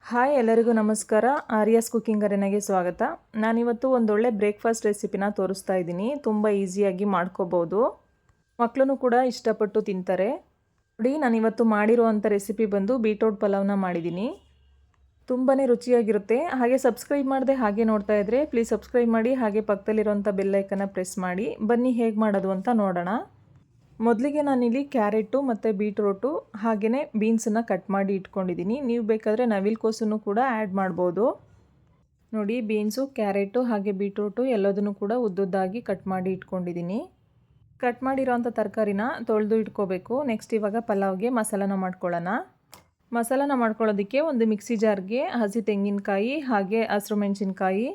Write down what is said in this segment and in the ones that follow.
Hi ಎಲ್ಲರಿಗೂ ನಮಸ್ಕಾರ. Aryas cooking ಅರೆನಾಗೆ ಸ್ವಾಗತ. ನಾನಿವತ್ತು ಒಂದೊಳ್ಳೆ ಬ್ರೇಕ್ಫಾಸ್ಟ್ ರೆಸಿಪಿನ ತೋರಿಸ್ತಾ ಇದ್ದೀನಿ. ತುಂಬ ಈಸಿಯಾಗಿ ಮಾಡ್ಕೋಬೋದು, ಮಕ್ಕಳು ಕೂಡ ಇಷ್ಟಪಟ್ಟು ತಿಂತಾರೆ. ನೋಡಿ, ನಾನಿವತ್ತು ಮಾಡಿರುವಂಥ ರೆಸಿಪಿ ಬಂದು ಬೀಟ್ರೋಟ್ ಪಲಾವ್ನ ಮಾಡಿದ್ದೀನಿ. ತುಂಬಾ ರುಚಿಯಾಗಿರುತ್ತೆ. ಹಾಗೆ ಸಬ್ಸ್ಕ್ರೈಬ್ ಮಾಡದೆ ಹಾಗೆ ನೋಡ್ತಾ ಇದ್ದರೆ ಪ್ಲೀಸ್ ಸಬ್ಸ್ಕ್ರೈಬ್ ಮಾಡಿ, ಹಾಗೆ ಪಕ್ಕದಲ್ಲಿರೋಂಥ ಬೆಲ್ಲೈಕನ್ನ ಪ್ರೆಸ್ ಮಾಡಿ. ಬನ್ನಿ ಹೇಗೆ ಮಾಡೋದು ಅಂತ ನೋಡೋಣ. ಮೊದಲಿಗೆ ನಾನಿಲ್ಲಿ ಕ್ಯಾರೆಟು ಮತ್ತು ಬೀಟ್ರೋಟು ಹಾಗೆಯೇ ಬೀನ್ಸನ್ನು ಕಟ್ ಮಾಡಿ ಇಟ್ಕೊಂಡಿದ್ದೀನಿ. ನೀವು ಬೇಕಾದರೆ ನವಿಲುಕೋಸನ್ನು ಕೂಡ ಆ್ಯಡ್ ಮಾಡ್ಬೋದು. ನೋಡಿ, ಬೀನ್ಸು, ಕ್ಯಾರೆಟು ಹಾಗೆ ಬೀಟ್ರೋಟು ಎಲ್ಲದನ್ನು ಕೂಡ ಉದ್ದುದ್ದಾಗಿ ಕಟ್ ಮಾಡಿ ಇಟ್ಕೊಂಡಿದ್ದೀನಿ. ಕಟ್ ಮಾಡಿರೋಂಥ ತರಕಾರಿನ ತೊಳೆದು ಇಟ್ಕೋಬೇಕು. ನೆಕ್ಸ್ಟ್ ಇವಾಗ ಪಲಾವ್ಗೆ ಮಸಾಲಾನ ಮಾಡ್ಕೊಳ್ಳೋಣ. ಮಸಾಲಾನ ಮಾಡ್ಕೊಳ್ಳೋದಕ್ಕೆ ಒಂದು ಮಿಕ್ಸಿ ಜಾರ್ಗೆ ಹಸಿ ತೆಂಗಿನಕಾಯಿ ಹಾಗೆ ಹಸಿರು ಮೆಣಸಿನ್ಕಾಯಿ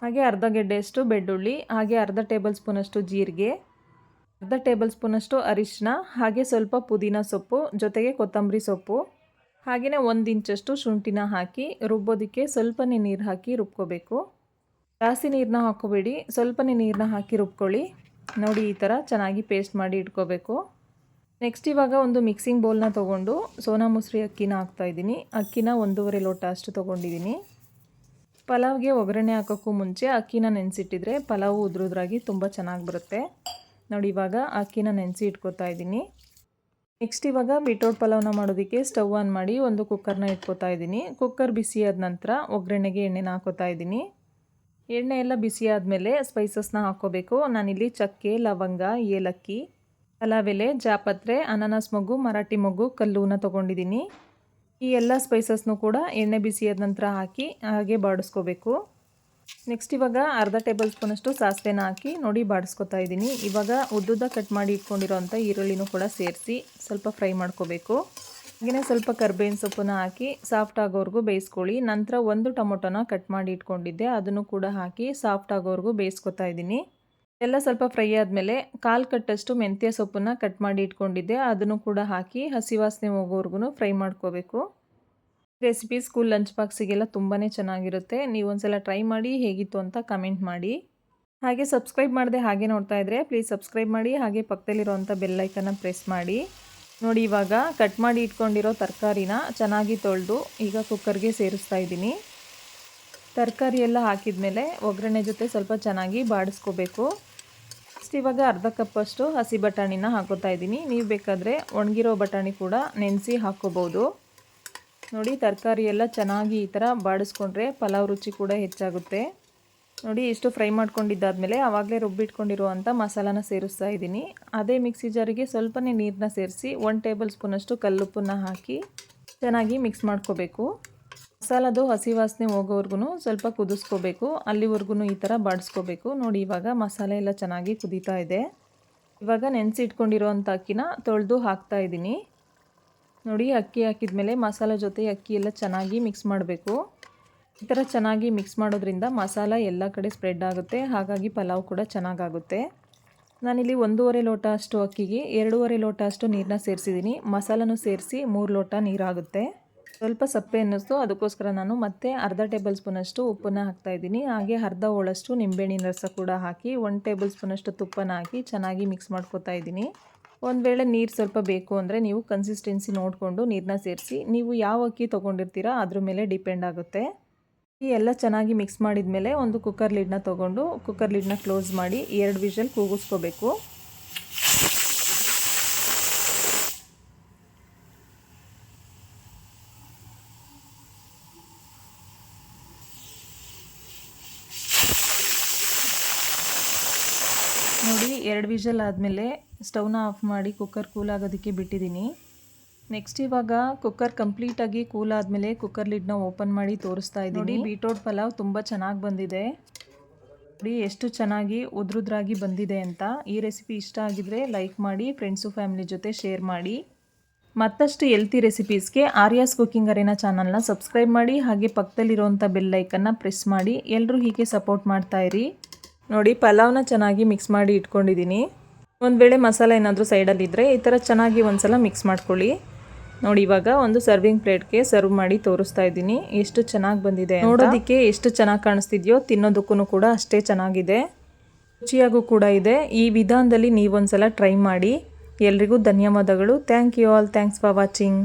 ಹಾಗೆ ಅರ್ಧ ಗೆಡ್ಡೆಯಷ್ಟು ಬೆಳ್ಳುಳ್ಳಿ ಹಾಗೆ ಅರ್ಧ ಟೇಬಲ್ ಸ್ಪೂನಷ್ಟು ಜೀರಿಗೆ, ಅರ್ಧ ಟೇಬಲ್ ಸ್ಪೂನಷ್ಟು ಅರಿಶಿನ ಹಾಗೆ ಸ್ವಲ್ಪ ಪುದೀನ ಸೊಪ್ಪು ಜೊತೆಗೆ ಕೊತ್ತಂಬರಿ ಸೊಪ್ಪು ಹಾಗೆಯೇ 1 ಇಂಚಷ್ಟು ಶುಂಠಿನ ಹಾಕಿ ರುಬ್ಬೋದಕ್ಕೆ ಸ್ವಲ್ಪನೇ ನೀರು ಹಾಕಿ ರುಬ್ಕೋಬೇಕು. ಜಾಸ್ತಿ ನೀರನ್ನ ಹಾಕೋಬೇಡಿ, ಸ್ವಲ್ಪನೇ ನೀರನ್ನ ಹಾಕಿ ರುಬ್ಕೊಳ್ಳಿ. ನೋಡಿ, ಈ ಥರ ಚೆನ್ನಾಗಿ ಪೇಸ್ಟ್ ಮಾಡಿ ಇಟ್ಕೋಬೇಕು. ನೆಕ್ಸ್ಟ್ ಇವಾಗ ಒಂದು ಮಿಕ್ಸಿಂಗ್ ಬೌಲ್ನ ತೊಗೊಂಡು ಸೋನಾ ಮಸೂರಿ ಅಕ್ಕಿನ ಹಾಕ್ತಾಯಿದ್ದೀನಿ. ಅಕ್ಕಿನ 1.5 ಲೋಟ ಅಷ್ಟು ತೊಗೊಂಡಿದ್ದೀನಿ. ಪಲಾವ್ಗೆ ಒಗ್ಗರಣೆ ಹಾಕೋಕ್ಕೂ ಮುಂಚೆ ಅಕ್ಕಿನ ನೆನೆಸಿಟ್ಟಿದ್ರೆ ಪಲಾವು ಉದ್ರುದ್ರಾಗಿ ತುಂಬ ಚೆನ್ನಾಗಿ ಬರುತ್ತೆ. ನೋಡಿ, ಇವಾಗ ಅಕ್ಕಿನ ನೆನೆಸಿ ಇಟ್ಕೋತಾ ಇದ್ದೀನಿ. ನೆಕ್ಸ್ಟ್ ಇವಾಗ ಬೀಟ್ರೋಟ್ ಪಲಾವ್ನ ಮಾಡೋದಕ್ಕೆ ಸ್ಟವ್ ಆನ್ ಮಾಡಿ ಒಂದು ಕುಕ್ಕರ್ನ ಇಟ್ಕೋತಾ ಇದ್ದೀನಿ. ಕುಕ್ಕರ್ ಬಿಸಿ ಆದ ನಂತರ ಒಗ್ಗರಣೆಗೆ ಎಣ್ಣೆನ ಹಾಕೋತಾ ಇದ್ದೀನಿ. ಎಣ್ಣೆ ಎಲ್ಲ ಬಿಸಿ ಆದಮೇಲೆ ಸ್ಪೈಸಸ್ನ ಹಾಕ್ಕೋಬೇಕು. ನಾನಿಲ್ಲಿ ಚಕ್ಕೆ, ಲವಂಗ, ಏಲಕ್ಕಿ, ಪಲಾವ್ ಎಲೆ, ಜಾಪತ್ರೆ, ಅನಾನಸ್ ಮೊಗ್ಗು, ಮರಾಠಿ ಮೊಗ್ಗು, ಕಲ್ಲುನ ತೊಗೊಂಡಿದ್ದೀನಿ. ಈ ಎಲ್ಲ ಸ್ಪೈಸಸ್ನು ಕೂಡ ಎಣ್ಣೆ ಬಿಸಿ ಆದ ನಂತರ ಹಾಕಿ ಹಾಗೆ ಬಾಡಿಸ್ಕೋಬೇಕು. ನೆಕ್ಸ್ಟ್ ಇವಾಗ ಅರ್ಧ ಟೇಬಲ್ ಸ್ಪೂನಷ್ಟು ಸಾಸಿವೆನ ಹಾಕಿ ನೋಡಿ ಬಾಡಿಸ್ಕೊತಾ ಇದ್ದೀನಿ. ಇವಾಗ ಉದ್ದುದ್ದ ಕಟ್ ಮಾಡಿ ಇಟ್ಕೊಂಡಿರೋಂಥ ಈರುಳ್ಳಿನೂ ಕೂಡ ಸೇರಿಸಿ ಸ್ವಲ್ಪ ಫ್ರೈ ಮಾಡ್ಕೋಬೇಕು. ಹಾಗೆಯೇ ಸ್ವಲ್ಪ ಕರ್ಬೇವಿನ ಸೊಪ್ಪನ್ನ ಹಾಕಿ ಸಾಫ್ಟ್ ಆಗೋವರೆಗೂ ಬೇಯಿಸ್ಕೊಳ್ಳಿ. ನಂತರ ಒಂದು ಟೊಮೊಟೊನ ಕಟ್ ಮಾಡಿ ಇಟ್ಕೊಂಡಿದ್ದೆ, ಅದನ್ನು ಕೂಡ ಹಾಕಿ ಸಾಫ್ಟ್ ಆಗೋವರೆಗೂ ಬೇಯಿಸ್ಕೊತಾ ಇದ್ದೀನಿ. ಎಲ್ಲ ಸ್ವಲ್ಪ ಫ್ರೈ ಆದಮೇಲೆ 1/4 ಕಟ್ಟಷ್ಟು ಮೆಂತ್ಯ ಸೊಪ್ಪನ್ನು ಕಟ್ ಮಾಡಿ ಇಟ್ಕೊಂಡಿದ್ದೆ, ಅದನ್ನು ಕೂಡ ಹಾಕಿ ಹಸಿ ವಾಸನೆ ಹೋಗೋವರೆಗೂ ಫ್ರೈ ಮಾಡ್ಕೋಬೇಕು. ರೆಸಿಪಿ ಸ್ಕೂಲ್ ಲಂಚ್ ಬಾಕ್ಸಿಗೆಲ್ಲ ತುಂಬಾ ಚೆನ್ನಾಗಿರುತ್ತೆ. ನೀವು ಒಂದ್ಸಲ ಟ್ರೈ ಮಾಡಿ ಹೇಗಿತ್ತು ಅಂತ ಕಮೆಂಟ್ ಮಾಡಿ. ಹಾಗೆ ಸಬ್ಸ್ಕ್ರೈಬ್ ಮಾಡದೆ ಹಾಗೆ ನೋಡ್ತಾ ಇದ್ದರೆ ಪ್ಲೀಸ್ ಸಬ್ಸ್ಕ್ರೈಬ್ ಮಾಡಿ, ಹಾಗೆ ಪಕ್ಕದಲ್ಲಿರೋಂಥ ಬೆಲ್ಲೈಕನ್ನ ಪ್ರೆಸ್ ಮಾಡಿ. ನೋಡಿ, ಇವಾಗ ಕಟ್ ಮಾಡಿ ಇಟ್ಕೊಂಡಿರೋ ತರಕಾರಿನ ಚೆನ್ನಾಗಿ ತೊಳೆದು ಈಗ ಕುಕ್ಕರ್ಗೆ ಸೇರಿಸ್ತಾ ಇದ್ದೀನಿ. ತರಕಾರಿ ಎಲ್ಲ ಹಾಕಿದ ಮೇಲೆ ಒಗ್ಗರಣೆ ಜೊತೆ ಸ್ವಲ್ಪ ಚೆನ್ನಾಗಿ ಬಾಡಿಸ್ಕೋಬೇಕು. ನೆಕ್ಸ್ಟ್ ಇವಾಗ ಅರ್ಧ ಕಪ್ಪಷ್ಟು ಹಸಿ ಬಟಾಣಿನ ಹಾಕೋತಾ ಇದ್ದೀನಿ. ನೀವು ಬೇಕಾದರೆ ಒಣಗಿರೋ ಬಟಾಣಿ ಕೂಡ ನೆನೆಸಿ ಹಾಕ್ಕೋಬೋದು. ನೋಡಿ, ತರಕಾರಿ ಎಲ್ಲ ಚೆನ್ನಾಗಿ ಈ ಥರ ಬಾಡಿಸ್ಕೊಂಡ್ರೆ ಪಲಾವ್ ರುಚಿ ಕೂಡ ಹೆಚ್ಚಾಗುತ್ತೆ. ನೋಡಿ, ಇಷ್ಟು ಫ್ರೈ ಮಾಡ್ಕೊಂಡಿದ್ದಾದಮೇಲೆ ಆವಾಗಲೇ ರುಬ್ಬಿಟ್ಕೊಂಡಿರುವಂಥ ಮಸಾಲಾನ ಸೇರಿಸ್ತಾ ಇದ್ದೀನಿ. ಅದೇ ಮಿಕ್ಸಿ ಜಾರಿಗೆ ಸ್ವಲ್ಪನೇ ನೀರನ್ನ ಸೇರಿಸಿ 1 ಟೇಬಲ್ ಸ್ಪೂನಷ್ಟು ಕಲ್ಲುಪ್ಪನ್ನು ಹಾಕಿ ಚೆನ್ನಾಗಿ ಮಿಕ್ಸ್ ಮಾಡ್ಕೋಬೇಕು. ಮಸಾಲದು ಹಸಿ ವಾಸನೆ ಹೋಗೋವರೆಗೂ ಸ್ವಲ್ಪ ಕುದಿಸ್ಕೋಬೇಕು. ಅಲ್ಲಿವರೆಗೂ ಈ ಥರ ಬಾಡಿಸ್ಕೋಬೇಕು. ನೋಡಿ, ಇವಾಗ ಮಸಾಲೆ ಎಲ್ಲ ಚೆನ್ನಾಗಿ ಕುದೀತಾ ಇದೆ. ಇವಾಗ ನೆನೆಸಿಟ್ಕೊಂಡಿರೋವಂಥ ಅಕ್ಕಿನ ತೊಳೆದು ಹಾಕ್ತಾ ಇದ್ದೀನಿ. ನೋಡಿ, ಅಕ್ಕಿ ಹಾಕಿದ ಮೇಲೆ ಮಸಾಲೆ ಜೊತೆ ಅಕ್ಕಿ ಎಲ್ಲ ಚೆನ್ನಾಗಿ ಮಿಕ್ಸ್ ಮಾಡಬೇಕು. ಈ ಥರ ಚೆನ್ನಾಗಿ ಮಿಕ್ಸ್ ಮಾಡೋದ್ರಿಂದ ಮಸಾಲ ಎಲ್ಲ ಕಡೆ ಸ್ಪ್ರೆಡ್ ಆಗುತ್ತೆ, ಹಾಗಾಗಿ ಪಲಾವ್ ಕೂಡ ಚೆನ್ನಾಗಾಗುತ್ತೆ. ನಾನಿಲ್ಲಿ 1.5 ಲೋಟ ಅಷ್ಟು ಅಕ್ಕಿಗೆ 2.5 ಲೋಟ ಅಷ್ಟು ನೀರನ್ನ ಸೇರಿಸಿದ್ದೀನಿ. ಮಸಾಲನೂ ಸೇರಿಸಿ 3 ಲೋಟ ನೀರಾಗುತ್ತೆ. ಸ್ವಲ್ಪ ಸಪ್ಪೆ ಅನ್ನಿಸ್ತು, ಅದಕ್ಕೋಸ್ಕರ ನಾನು ಮತ್ತೆ ಅರ್ಧ ಟೇಬಲ್ ಸ್ಪೂನಷ್ಟು ಉಪ್ಪನ್ನು ಹಾಕ್ತಾಯಿದ್ದೀನಿ. ಹಾಗೆ ಅರ್ಧ ಹೋಳಷ್ಟು ನಿಂಬೆಹಣ್ಣಿನ ರಸ ಕೂಡ ಹಾಕಿ 1 ಟೇಬಲ್ ಸ್ಪೂನಷ್ಟು ತುಪ್ಪನ ಹಾಕಿ ಚೆನ್ನಾಗಿ ಮಿಕ್ಸ್ ಮಾಡ್ಕೋತಾ ಇದ್ದೀನಿ. ಒಂದು ವೇಳೆ ನೀರು ಸ್ವಲ್ಪ ಬೇಕು ಅಂದರೆ ನೀವು ಕನ್ಸಿಸ್ಟೆನ್ಸಿ ನೋಡಿಕೊಂಡು ನೀರನ್ನ ಸೇರಿಸಿ. ನೀವು ಯಾವ ಅಕ್ಕಿ ತೊಗೊಂಡಿರ್ತೀರ ಅದ್ರ ಮೇಲೆ ಡಿಪೆಂಡ್ ಆಗುತ್ತೆ. ಈ ಎಲ್ಲ ಚೆನ್ನಾಗಿ ಮಿಕ್ಸ್ ಮಾಡಿದ ಮೇಲೆ ಒಂದು ಕುಕ್ಕರ್ ಲಿಡ್ನ ತೊಗೊಂಡು ಕುಕ್ಕರ್ ಲಿಡ್ನ ಕ್ಲೋಸ್ ಮಾಡಿ 2 ವಿಷಲ್ ಕೂಗಿಸ್ಕೋಬೇಕು. ನೋಡಿ, 2 ವಿಷಲ್ ಆದಮೇಲೆ ಸ್ಟವ್ನ ಆಫ್ ಮಾಡಿ ಕುಕ್ಕರ್ ಕೂಲ್ ಆಗೋದಕ್ಕೆ ಬಿಟ್ಟಿದ್ದೀನಿ. ನೆಕ್ಸ್ಟ್ ಇವಾಗ ಕುಕ್ಕರ್ ಕಂಪ್ಲೀಟಾಗಿ ಕೂಲ್ ಆದಮೇಲೆ ಕುಕ್ಕರ್ ಲಿಡ್ನ ಓಪನ್ ಮಾಡಿ ತೋರಿಸ್ತಾ ಇದ್ದೀನಿ. ನೋಡಿ, ಬೀಟ್ರೋಟ್ ಪಲಾವ್ ತುಂಬ ಚೆನ್ನಾಗಿ ಬಂದಿದೆ. ನೋಡಿ, ಎಷ್ಟು ಚೆನ್ನಾಗಿ ಉದ್ರುದ್ರಾಗಿ ಬಂದಿದೆ ಅಂತ. ಈ ರೆಸಿಪಿ ಇಷ್ಟ ಆಗಿದ್ರೆ ಲೈಕ್ ಮಾಡಿ, ಫ್ರೆಂಡ್ಸು ಫ್ಯಾಮಿಲಿ ಜೊತೆ ಶೇರ್ ಮಾಡಿ. ಮತ್ತಷ್ಟು ಹೆಲ್ತಿ ರೆಸಿಪೀಸ್ಗೆ ಆರ್ಯಾಸ್ ಕುಕಿಂಗ್ ಅರೇನಾ ಚಾನಲ್ನ ಸಬ್ಸ್ಕ್ರೈಬ್ ಮಾಡಿ, ಹಾಗೆ ಪಕ್ಕದಲ್ಲಿರೋಂಥ ಬೆಲ್ಲೈಕನ್ನ ಪ್ರೆಸ್ ಮಾಡಿ. ಎಲ್ಲರೂ ಹೀಗೆ ಸಪೋರ್ಟ್ ಮಾಡ್ತಾಯಿರಿ. ನೋಡಿ, ಪಲಾವ್ನ ಚೆನ್ನಾಗಿ ಮಿಕ್ಸ್ ಮಾಡಿ ಇಟ್ಕೊಂಡಿದ್ದೀನಿ. ಒಂದು ವೇಳೆ ಮಸಾಲೆ ಏನಾದರೂ ಸೈಡಲ್ಲಿದ್ದರೆ ಈ ಥರ ಚೆನ್ನಾಗಿ ಒಂದ್ಸಲ ಮಿಕ್ಸ್ ಮಾಡ್ಕೊಳ್ಳಿ. ನೋಡಿ, ಇವಾಗ ಒಂದು ಸರ್ವಿಂಗ್ ಪ್ಲೇಟ್ಗೆ ಸರ್ವ್ ಮಾಡಿ ತೋರಿಸ್ತಾ ಇದ್ದೀನಿ. ಎಷ್ಟು ಚೆನ್ನಾಗಿ ಬಂದಿದೆ, ನೋಡೋದಕ್ಕೆ ಎಷ್ಟು ಚೆನ್ನಾಗಿ ಕಾಣಿಸ್ತಿದೆಯೋ ತಿನ್ನೋದಕ್ಕೂ ಕೂಡ ಅಷ್ಟೇ ಚೆನ್ನಾಗಿದೆ, ರುಚಿಯಾಗೂ ಕೂಡ ಇದೆ. ಈ ವಿಧಾನದಲ್ಲಿ ನೀವೊಂದ್ಸಲ ಟ್ರೈ ಮಾಡಿ. ಎಲ್ರಿಗೂ ಧನ್ಯವಾದಗಳು. Thank you all. Thanks for watching.